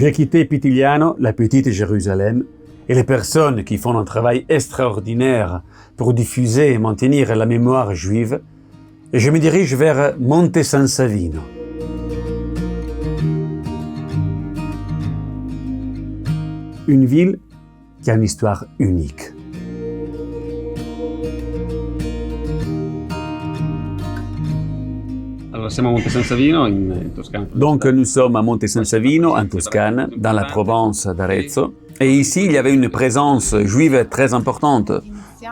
J'ai quitté Pitigliano, la petite Jérusalem, et les personnes qui font un travail extraordinaire pour diffuser et maintenir la mémoire juive, et je me dirige vers Monte San Savino. Une ville qui a une histoire unique. Donc nous sommes à Monte San Savino, en Toscane, dans la Provence d'Arezzo. Et ici, il y avait une présence juive très importante.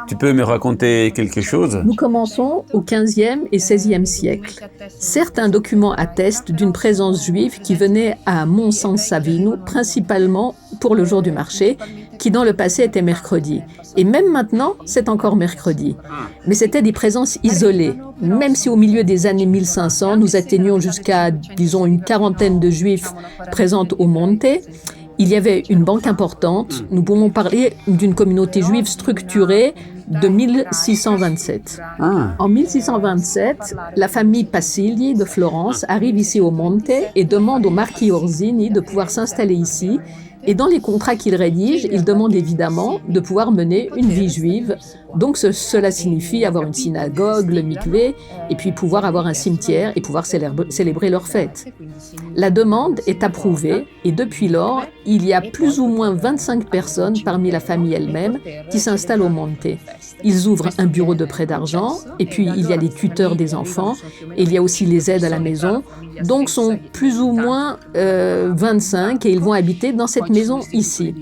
Tu peux me raconter quelque chose ? Nous commençons au XVe et XVIe siècle. Certains documents attestent d'une présence juive qui venait à Monte San Savino, principalement pour le jour du marché, qui dans le passé était mercredi. Et même maintenant, c'est encore mercredi. Mais c'était des présences isolées. Même si au milieu des années 1500, nous atteignions jusqu'à, disons, une quarantaine de juifs présents au Monte, il y avait une banque importante. Nous pouvons parler d'une communauté juive structurée de 1627. En 1627, la famille Passigli de Florence arrive ici au Monte et demande au marquis Orsini de pouvoir s'installer ici. Et dans les contrats qu'il rédige, il demande évidemment de pouvoir mener une vie juive. Donc cela signifie avoir une synagogue, le mikvé, et puis pouvoir avoir un cimetière et pouvoir célébrer leur fête. La demande est approuvée et depuis lors, il y a plus ou moins 25 personnes parmi la famille elle-même qui s'installent au Monte. Ils ouvrent un bureau de prêt d'argent et puis il y a les tuteurs des enfants et il y a aussi les aides à la maison. Donc sont plus ou moins 25 et ils vont habiter dans cette maison ici.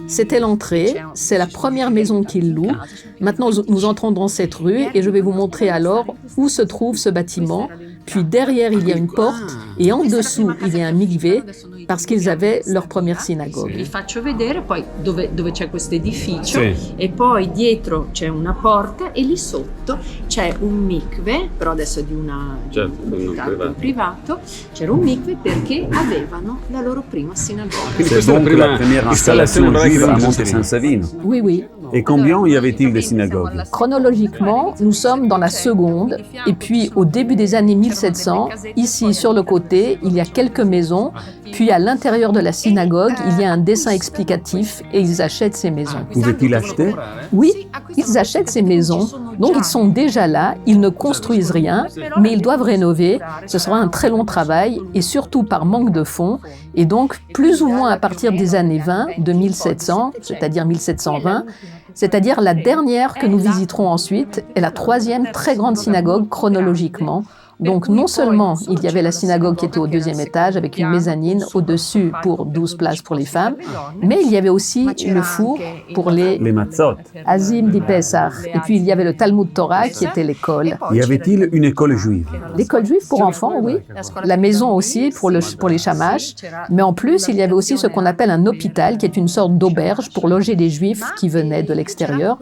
C'était l'entrée, c'est la première maison qu'ils louent. Maintenant, nous entrons dans cette rue et je vais vous montrer alors où se trouve ce bâtiment. Puis derrière, il y a une porte et en dessous, il y a un mikvé parce qu'ils avaient leur première synagogue. Vi faccio vedere poi dove c'è questo edificio e poi dietro c'è una porta e lì sotto c'è un mikvé, però adesso è di un privato. C'era un mikvé perché avevano la loro prima sinagoga. C'est donc la première installation juive à Monte San Savino. Oui, oui. Et combien y avait-il de synagogues ? Chronologiquement, nous sommes dans la seconde, et puis au début des années 1700, ici sur le côté, il y a quelques maisons, puis à l'intérieur de la synagogue, il y a un dessin explicatif et ils achètent ces maisons. Pouvaient-ils acheter ? Oui, ils achètent ces maisons, donc ils sont déjà là, ils ne construisent rien, mais ils doivent rénover. Ce sera un très long travail et surtout par manque de fonds. Et donc, plus ou moins à partir des années 20, de 1700, c'est-à-dire 1720, c'est-à-dire la dernière que nous visiterons ensuite, est la troisième très grande synagogue chronologiquement. Donc non seulement il y avait la synagogue qui était au deuxième étage avec une mezzanine au-dessus pour 12 places pour les femmes, mais il y avait aussi le four pour les matzot. Azim di Pessah. Et puis il y avait le Talmud Torah qui était l'école. Y avait-il une école juive ? L'école juive pour enfants, oui. La maison aussi pour les chamash. Mais en plus, il y avait aussi ce qu'on appelle un hôpital qui est une sorte d'auberge pour loger des juifs qui venaient de l'extérieur,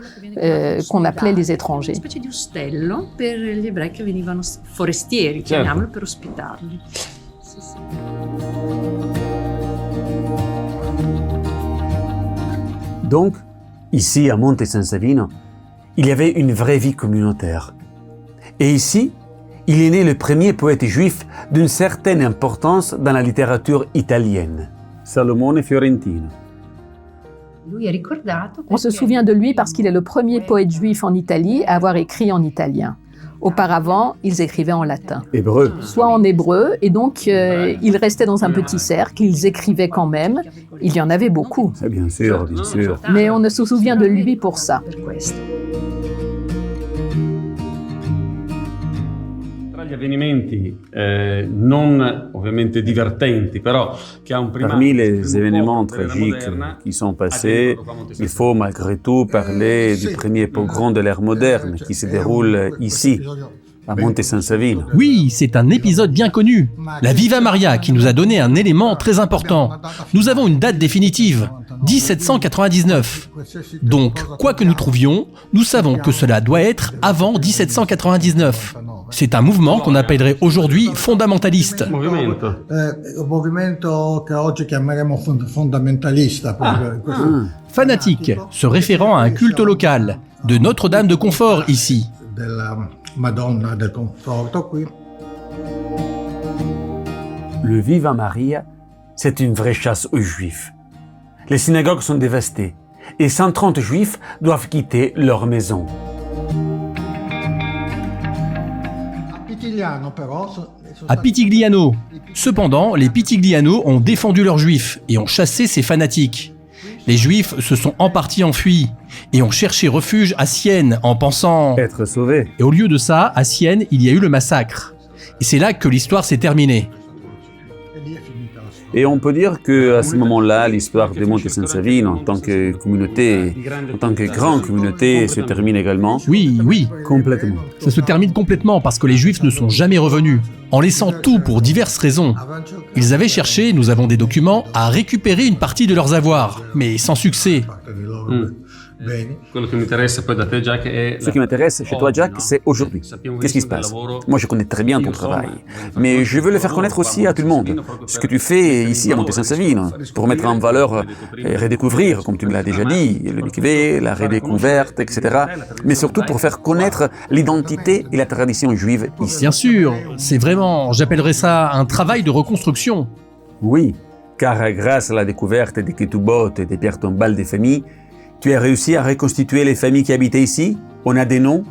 qu'on appelait les étrangers. Chiamiamolo per ospitarli. Donc, ici à Monte San Savino, il y avait une vraie vie communautaire. Et ici, il est né le premier poète juif d'une certaine importance dans la littérature italienne, Salomone Fiorentino. On se souvient de lui parce qu'il est le premier poète juif en Italie à avoir écrit en italien. Auparavant, ils écrivaient en latin. Hébreu. Soit en hébreu, et donc ils restaient dans un petit cercle, ils écrivaient quand même. Il y en avait beaucoup. Bien sûr, bien sûr. Mais on ne se souvient de lui pour ça. Parmi les événements tragiques qui sont passés, il faut malgré tout parler du premier pogrom de l'ère moderne qui se déroule ici, à Monte San Savino. Oui, c'est un épisode bien connu. La Viva Maria qui nous a donné un élément très important. Nous avons une date définitive, 1799. Donc, quoi que nous trouvions, nous savons que cela doit être avant 1799. C'est un mouvement qu'on appellerait aujourd'hui fondamentaliste. Fanatique, se référant à un culte local, de Notre-Dame de Confort ici. Le Viva Maria c'est une vraie chasse aux Juifs. Les synagogues sont dévastées et 130 Juifs doivent quitter leur maison. À Pitigliano. Cependant, les Pitigliano ont défendu leurs Juifs et ont chassé ces fanatiques. Les Juifs se sont en partie enfuis et ont cherché refuge à Sienne en pensant... Être sauvés. Et au lieu de ça, à Sienne, il y a eu le massacre. Et c'est là que l'histoire s'est terminée. Et on peut dire qu'à ce moment-là, l'histoire de Monte San Savino en tant que communauté, en tant que grande communauté, se termine également. Oui, Complètement. ça se termine complètement parce que les Juifs ne sont jamais revenus, en laissant tout pour diverses raisons. Ils avaient cherché, nous avons des documents, à récupérer une partie de leurs avoirs, mais sans succès. Ce qui m'intéresse chez toi, Jack, c'est aujourd'hui. Qu'est-ce qui se passe? Moi, je connais très bien ton travail, mais je veux le faire connaître aussi à tout le monde. Ce que tu fais ici à Monte San Savino, pour mettre en valeur et redécouvrir, comme tu me l'as déjà dit, le mikvé, la redécouverte, etc. Mais surtout pour faire connaître l'identité et la tradition juive ici. Bien sûr, c'est vraiment, j'appellerais ça un travail de reconstruction. Oui, car grâce à la découverte des ketubot et des pierres tombales des familles, tu as réussi à reconstituer les familles qui habitaient ici? On a des noms?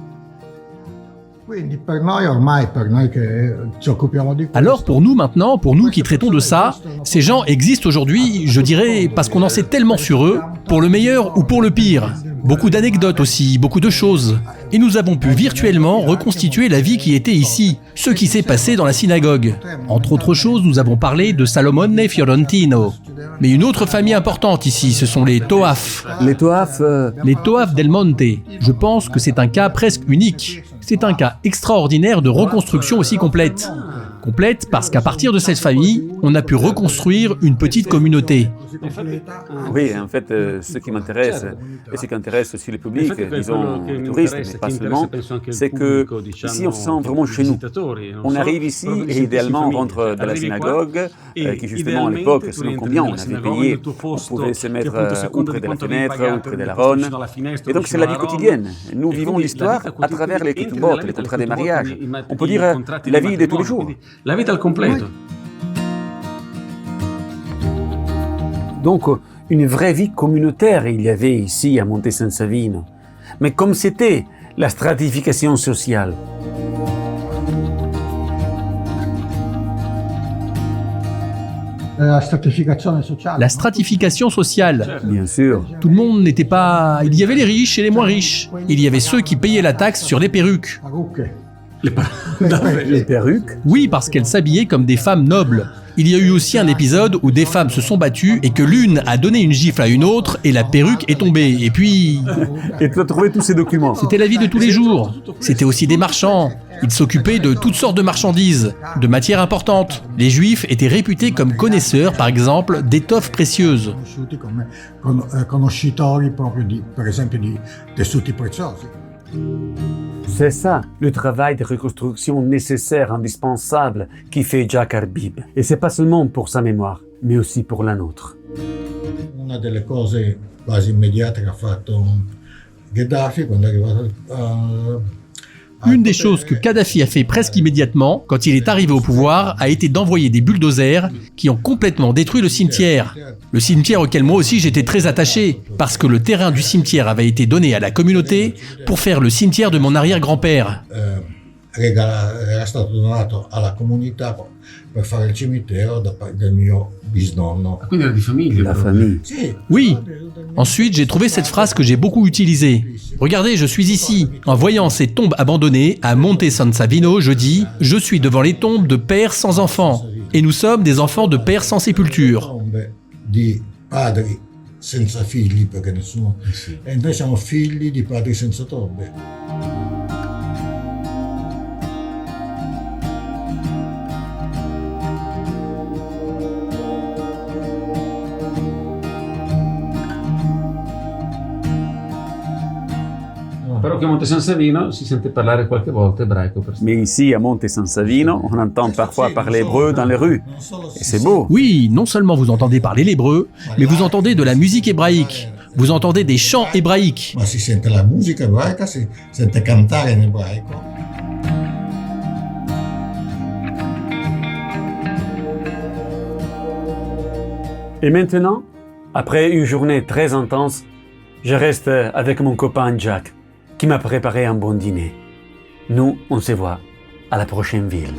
Alors pour nous maintenant, pour nous qui traitons de ça, ces gens existent aujourd'hui, je dirais, parce qu'on en sait tellement sur eux, pour le meilleur ou pour le pire. Beaucoup d'anecdotes aussi, beaucoup de choses. Et nous avons pu virtuellement reconstituer la vie qui était ici, ce qui s'est passé dans la synagogue. Entre autres choses, nous avons parlé de Salomone Fiorentino. Mais une autre famille importante ici, ce sont les Toaf. Les Toaf... Les Toaf del Monte. Je pense que c'est un cas presque unique. C'est un cas extraordinaire de reconstruction aussi complète. Complète parce qu'à partir de cette famille, on a pu reconstruire une petite communauté. Oui, en fait, ce qui m'intéresse, et ce qui intéresse aussi le public, disons les touristes, mais pas seulement, c'est que ici on se sent vraiment chez nous. On arrive ici et idéalement on rentre dans la synagogue, qui justement à l'époque, selon combien on avait payé, on pouvait se mettre ou près de la fenêtre, ou près de la ronde. Et donc c'est la vie quotidienne. Nous vivons l'histoire à travers les ketubot, les contrats des mariages. On peut dire la vie de tous les jours. La vita al completo. Donc, une vraie vie communautaire il y avait ici à Monte San Savino. Mais comme c'était la stratification sociale. La stratification sociale. Bien sûr. Tout le monde n'était pas... Il y avait les riches et les moins riches. Il y avait ceux qui payaient la taxe sur les perruques. Les perruques? Oui, parce qu'elles s'habillaient comme des femmes nobles. Il y a eu aussi un épisode où des femmes se sont battues et que l'une a donné une gifle à une autre et la perruque est tombée. Et puis... Et tu as trouvé tous ces documents? C'était la vie de tous les jours. C'était aussi des marchands. Ils s'occupaient de toutes sortes de marchandises, de matières importantes. Les Juifs étaient réputés comme connaisseurs, par exemple, d'étoffes précieuses. C'est ça, le travail de reconstruction nécessaire, indispensable, qui fait Jack Arbib. Et c'est pas seulement pour sa mémoire, mais aussi pour la nôtre. Una delle cose quasi immediate che ha fatto Gheddafi quando è arrivato Une des choses que Kadhafi a fait presque immédiatement, quand il est arrivé au pouvoir, a été d'envoyer des bulldozers qui ont complètement détruit le cimetière. Le cimetière auquel moi aussi j'étais très attaché, parce que le terrain du cimetière avait été donné à la communauté pour faire le cimetière de mon arrière-grand-père. Era stato donato alla comunità per fare il cimitero del mio bisnonno. Quindi era di famiglia. La famille. Oui. Ensuite, j'ai trouvé cette phrase que j'ai beaucoup utilisée. Regardez, je suis ici. En voyant ces tombes abandonnées à Monte San Savino, je dis « Je suis devant les tombes de pères sans enfants. Et nous sommes des enfants de pères sans sépulture. » Tombe di padri senza figli, perché nessuno... E noi siamo figli di padri senza tombe. Però che a Monte San Savino si sente parlare qualche volta ebraico. Mais ici, à Monte San Savino, on entend parfois parler hébreu dans les rues. Et c'est beau. Oui, non seulement vous entendez parler l'hébreu, mais vous entendez de la musique hébraïque. Vous entendez des chants hébraïques. Ma si sente la musica ebraica, si sente cantare in ebraico. Et maintenant, après une journée très intense, je reste avec mon copain Jack, qui m'a préparé un bon dîner. Nous, on se voit à la prochaine ville.